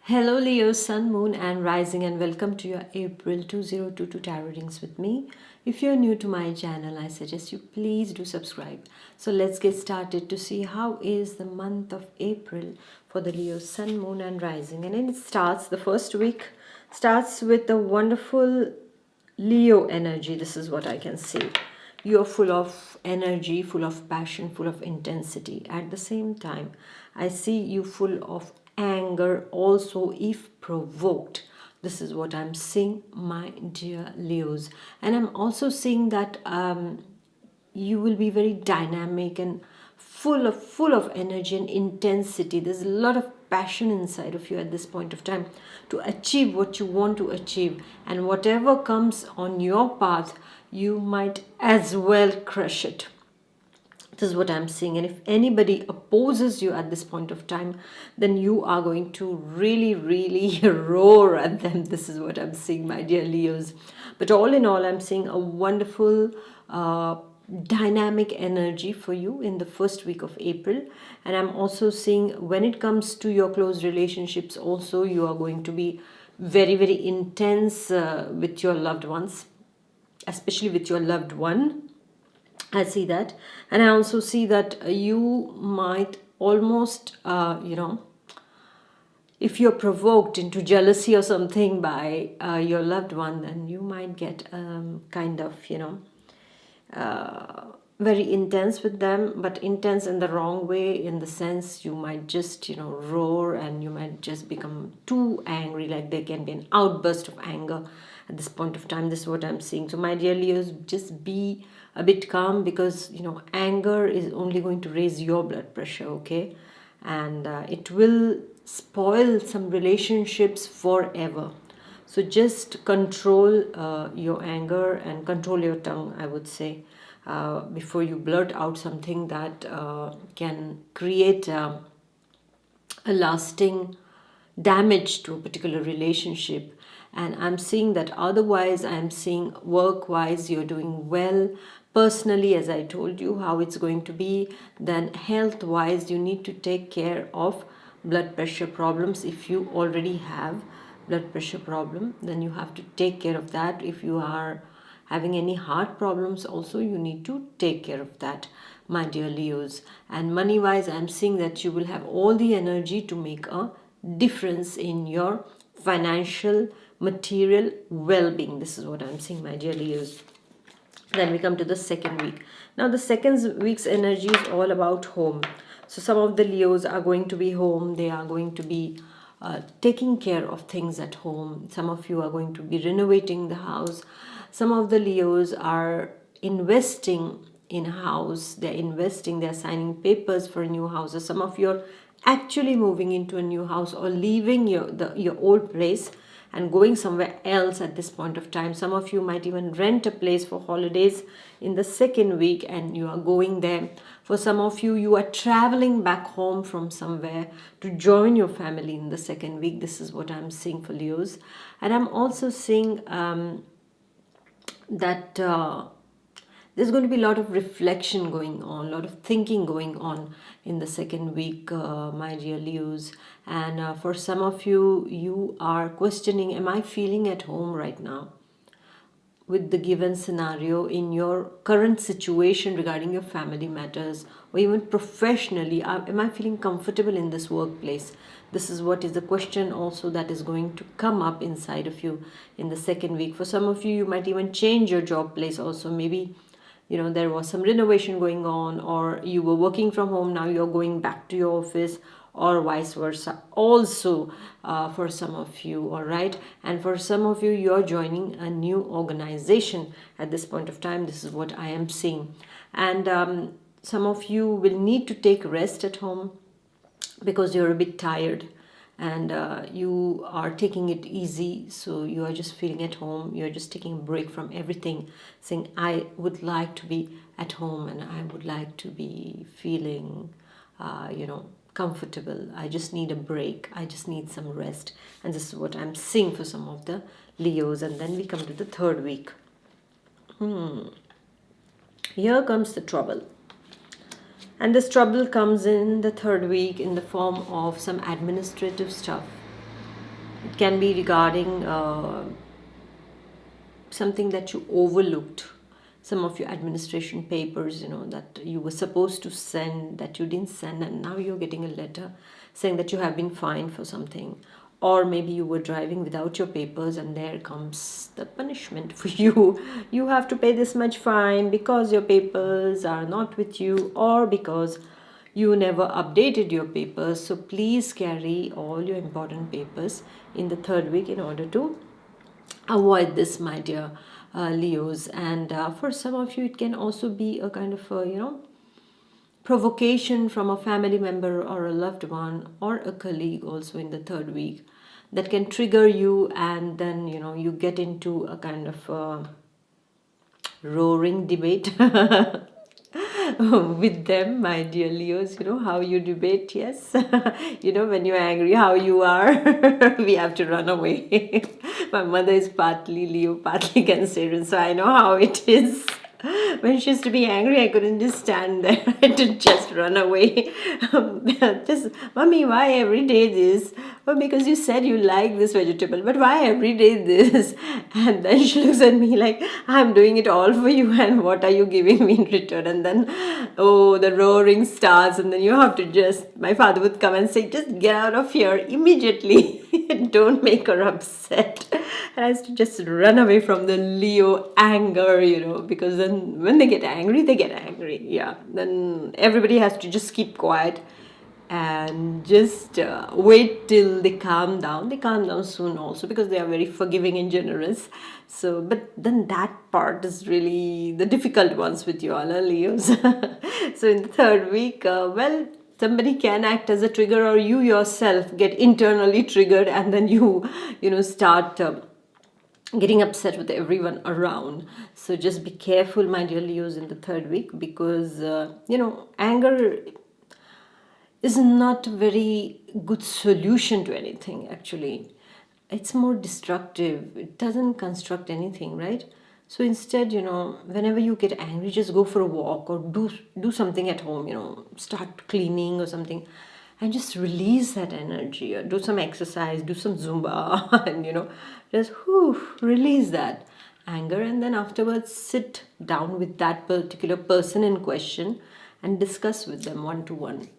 Hello Leo, Sun, Moon and Rising, and welcome to your April 2022 tarot readings with me. If you're new to my channel, I suggest you please do subscribe. So let's get started to see how is the month of April for the Leo, Sun, Moon and Rising. And then the first week starts with the wonderful Leo energy. This is what I can see. You're full of energy, full of passion, full of intensity. At the same time, I see you full of anger also if provoked. This is what I'm seeing, my dear Leos. And I'm also seeing that you will be very dynamic and full of energy and intensity. There's a lot of passion inside of you at this point of time to achieve what you want to achieve, and whatever comes on your path you might as well crush it. This is what I'm seeing. And if anybody opposes you at this point of time, then you are going to really roar at them. This is what I'm seeing, my dear Leos. But all in all, I'm seeing a wonderful dynamic energy for you in the first week of April. And I'm also seeing when it comes to your close relationships also, you are going to be very intense with your loved ones, especially with your loved one. I see that. And I also see that you might almost, if you're provoked into jealousy or something by your loved one, then you might get very intense with them, but intense in the wrong way, in the sense you might just, roar, and you might just become too angry, like there can be an outburst of anger at this point of time. This is what I'm seeing. So my dear Leos, just be a bit calm, because anger is only going to raise your blood pressure, okay? And it will spoil some relationships forever. So just control your anger and control your tongue, I would say, before you blurt out something that can create a lasting damage to a particular relationship. And I'm seeing that otherwise, I'm seeing work wise you're doing well. Personally, as I told you how it's going to be, then health wise you need to take care of blood pressure problems. If you already have blood pressure problem, then you have to take care of that. If you are having any heart problems also, you need to take care of that, my dear Leos. And money wise, I'm seeing that you will have all the energy to make a difference in your financial material well-being. This is what I'm seeing, my dear Leos. Then we come to the second week. Now the second week's energy is all about home. So some of the Leos are going to be home. They are going to be taking care of things at home. Some of you are going to be renovating the house. Some of the Leos are investing in a house. They're signing papers for new houses. Some of you are actually moving into a new house or leaving your old place and going somewhere else at this point of time. Some of you might even rent a place for holidays in the second week and you are going there. For some of you, you are traveling back home from somewhere to join your family in the second week. This is what I'm seeing for Leos. And I'm also seeing that there's going to be a lot of reflection going on, a lot of thinking going on in the second week, my dear Leos. And for some of you, you are questioning, am I feeling at home right now with the given scenario in your current situation regarding your family matters, or even professionally? Am I feeling comfortable in this workplace? This is what is the question also that is going to come up inside of you in the second week. For some of you, you might even change your job place also. Maybe there was some renovation going on, or you were working from home, now you're going back to your office, or vice versa also, for some of you. All right. And for some of you, you're joining a new organization at this point of time. This is what I am seeing. And some of you will need to take rest at home because you're a bit tired, and you are taking it easy. So you are just feeling at home, you're just taking a break from everything, saying, I would like to be at home and I would like to be feeling comfortable. I just need a break, I just need some rest. And this is what I'm seeing for some of the Leos. And then we come to the third week. Here comes the trouble. And this trouble comes in the third week in the form of some administrative stuff. It can be regarding something that you overlooked, some of your administration papers, that you were supposed to send, that you didn't send, and now you're getting a letter saying that you have been fined for something. Or maybe you were driving without your papers, and there comes the punishment for you. You have to pay this much fine because your papers are not with you, or because you never updated your papers. So please carry all your important papers in the third week in order to avoid this, my dear Leos. And for some of you, it can also be a kind of provocation from a family member or a loved one or a colleague also in the third week, that can trigger you, and then you get into a kind of roaring debate with them, my dear Leos. You know how you debate, yes. When you're angry, how you are. We have to run away. My mother is partly Leo, partly Cancerian, so I know how it is. When she used to be angry, I couldn't just stand there. I had to just run away. Just, Mommy, why every day this? Well, because you said you like this vegetable, but why every day this? And then she looks at me like, I'm doing it all for you, and what are you giving me in return? And then, oh, the roaring starts, and then you have to my father would come and say, just get out of here immediately. Don't make her upset. And I used to just run away from the Leo anger, because then when they get angry, they get angry. Yeah. Then everybody has to just keep quiet and just wait till they calm down. They calm down soon also, because they are very forgiving and generous. So, but then that part is really the difficult ones with you all, Leos. So in the third week, somebody can act as a trigger, or you yourself get internally triggered, and then you start getting upset with everyone around. So just be careful, my dear Leos, in the third week, because anger is not a very good solution to anything. Actually, it's more destructive. It doesn't construct anything, right? So instead, whenever you get angry, just go for a walk, or do something at home, start cleaning or something, and just release that energy, or do some exercise, do some Zumba, and just release that anger. And then afterwards, sit down with that particular person in question and discuss with them one to one,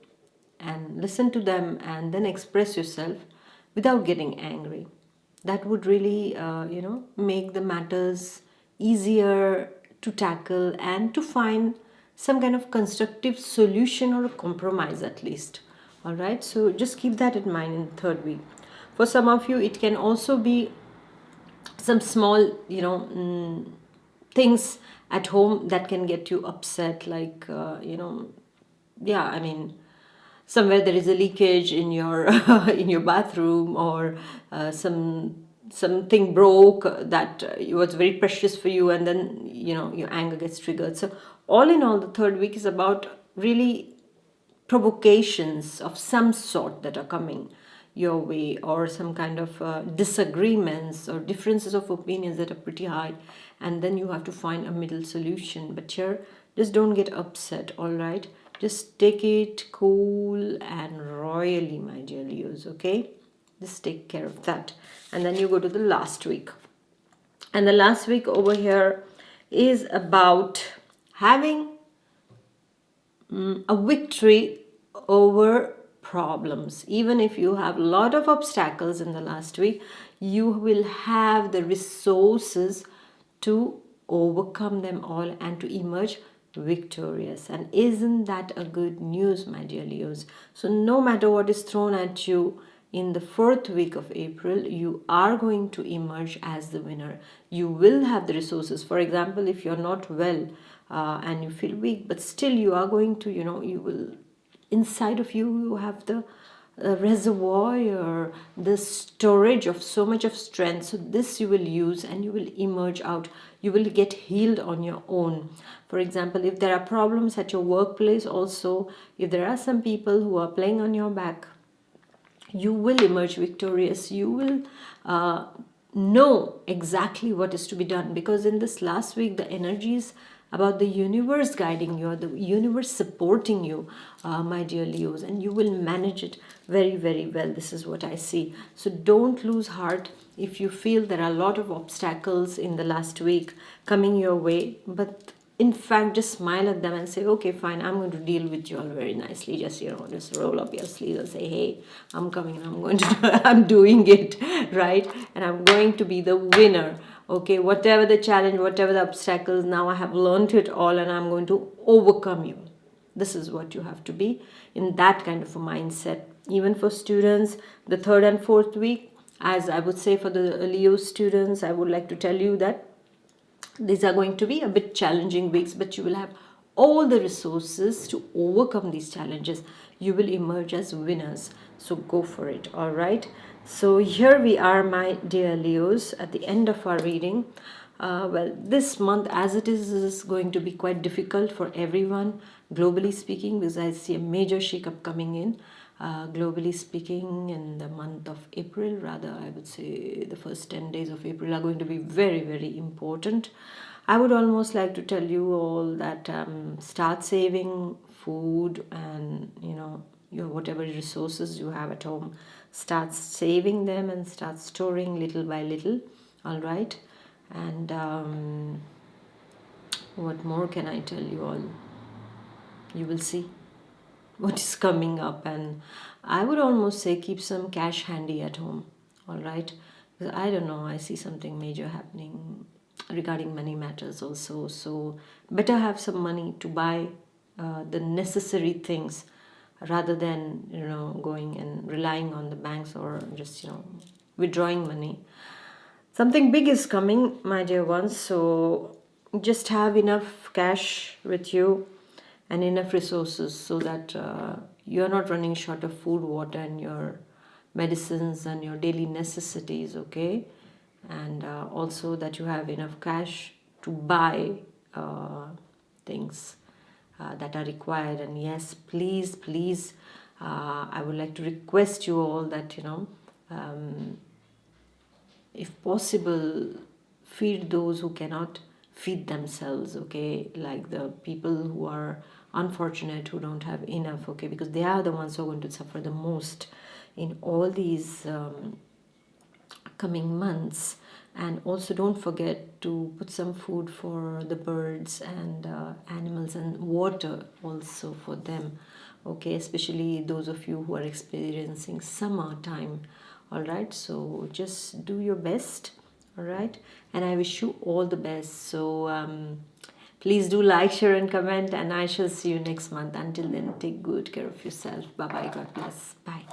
and listen to them, and then express yourself without getting angry. That would really make the matters easier to tackle, and to find some kind of constructive solution, or a compromise at least. All right, so just keep that in mind in the third week. For some of you, it can also be some small things at home that can get you upset, like yeah, I mean, somewhere there is a leakage in your in your bathroom, or something broke that was very precious for you, and then your anger gets triggered. So all in all, the third week is about really provocations of some sort that are coming your way, or some kind of disagreements or differences of opinions that are pretty high, and then you have to find a middle solution. But here, just don't get upset. All right, just take it cool and royally, my dear Leos. Okay, just take care of that. And then you go to the last week, and the last week over here is about having a victory over problems. Even if you have a lot of obstacles in the last week, you will have the resources to overcome them all and to emerge victorious. And isn't that a good news, my dear Leos? So no matter what is thrown at you in the fourth week of April, you are going to emerge as the winner. You will have the resources. For example, if you're not well and you feel weak, but still you are going to, you will, inside of you, you have the reservoir, or the storage of so much of strength. So this you will use, and you will emerge out. You will get healed on your own. For example, if there are problems at your workplace also, if there are some people who are playing on your back, you will emerge victorious. You will know exactly what is to be done, because in this last week the energies about the universe guiding you, or the universe supporting you, my dear Leos, and you will manage it very, very well. This is what I see. So don't lose heart if you feel there are a lot of obstacles in the last week coming your way, but in fact just smile at them and say, okay, fine, I'm going to deal with you all very nicely. Just, just roll up your sleeves and say, hey, I'm coming and I'm going to do, I'm doing it, right? And I'm going to be the winner. Okay, whatever the challenge, whatever the obstacles, now I have learned it all and I'm going to overcome you. This is what you have to be, in that kind of a mindset. Even for students, the 3rd and 4th week, as I would say for the Leo students, I would like to tell you that these are going to be a bit challenging weeks, but you will have all the resources to overcome these challenges. You will emerge as winners. So go for it, all right? So here we are, my dear Leos, at the end of our reading. Well, this month, as it is going to be quite difficult for everyone, globally speaking, because I see a major shakeup coming in. Globally speaking, in the month of April, rather, I would say the first 10 days of April are going to be very, very important. I would almost like to tell you all that start saving food and, your whatever resources you have at home. Start saving them and start storing little by little, all right? And what more can I tell you all? You will see what is coming up, and I would almost say keep some cash handy at home, all right? Because I don't know, I see something major happening regarding money matters also. So better have some money to buy the necessary things, rather than going and relying on the banks, or just withdrawing money. Something big is coming, my dear ones, so just have enough cash with you and enough resources, so that you're not running short of food, water, and your medicines and your daily necessities, okay? And also that you have enough cash to buy things that are required. And yes, please, please, I would like to request you all that, if possible, feed those who cannot feed themselves, okay? Like the people who are unfortunate, who don't have enough, okay? Because they are the ones who are going to suffer the most in all these coming months. And also don't forget to put some food for the birds and animals, and water also for them, okay? Especially those of you who are experiencing summer time, all right? So just do your best, all right? And I wish you all the best. So please do like, share, and comment, and I shall see you next month. Until then, take good care of yourself. Bye bye. God bless. Bye.